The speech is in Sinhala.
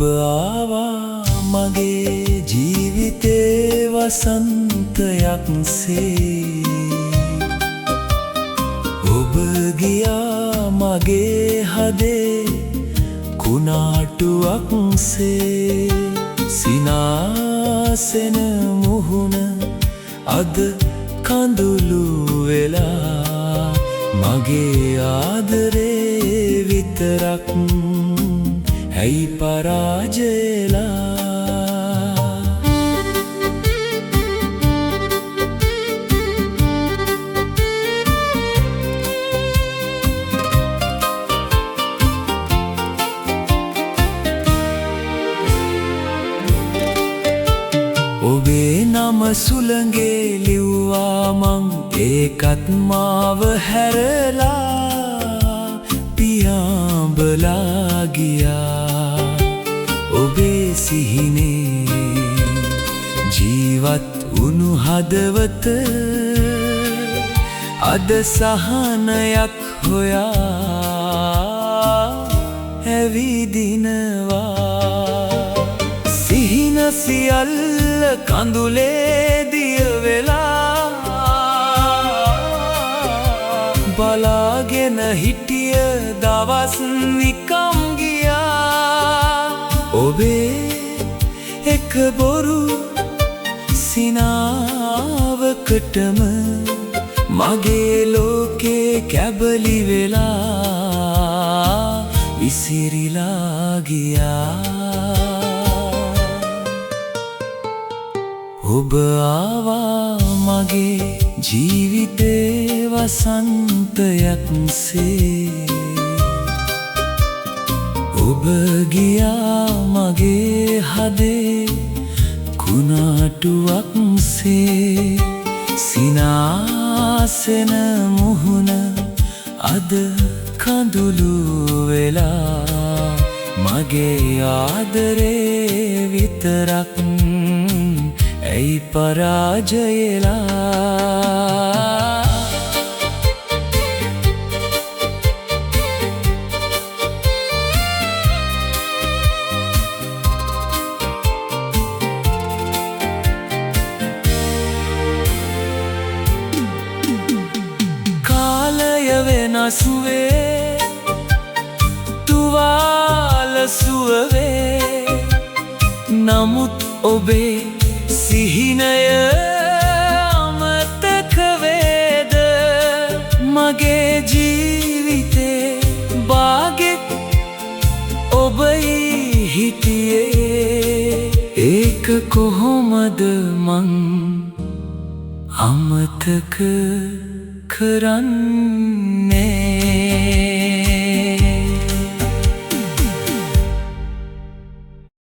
ඔබ ආවා මගේ ජීවිතේ වසන්තයක්සේ ඔබ ගියා මගේ හදේ කුණාටුවක්සේ සිනාසෙන මුහුණ අද කඳුළු වෙලා මගේ ආදරේ විතරක් ඇයි පරාජයලා ඔබේ නම සුළඟේ ලිව්වා මං ඒකත් මාව හැරලා පියාඹලා ගියා ඔබේ සිහිනේ ජීවත් වුණු හදවත අද සහනයක් හොයා ඇවිදිනවා සිහින සියල්ල කඳුලේ දිය වෙලා බලාගෙන හිටිය දවස් නිකම් ගියා ඔබේ එක බොරු සිනාවකටම මගේ ලෝකේ කැබලි වෙලා විසිරිලා ගියා ඔබ ආවා මගේ ජීවිතේ වසන්තයක්සේ ඔබ ගියා මගේ හදේ කුණාටුවක්සේ සිනාසෙන මුහුණ අද කඳුළු වෙලා මගේ ආදරේ විතරක් ඇයි පරාජයලා කාලය වෙනස් වේ තුවාල සුවවේ නමුත් ඔබේ සිහිනය අමතක වේද මගේ ජීවිතේ බාගෙත් ඔබයි හිටියේ ඒක කොහොමද මං අමතක කරන්නේ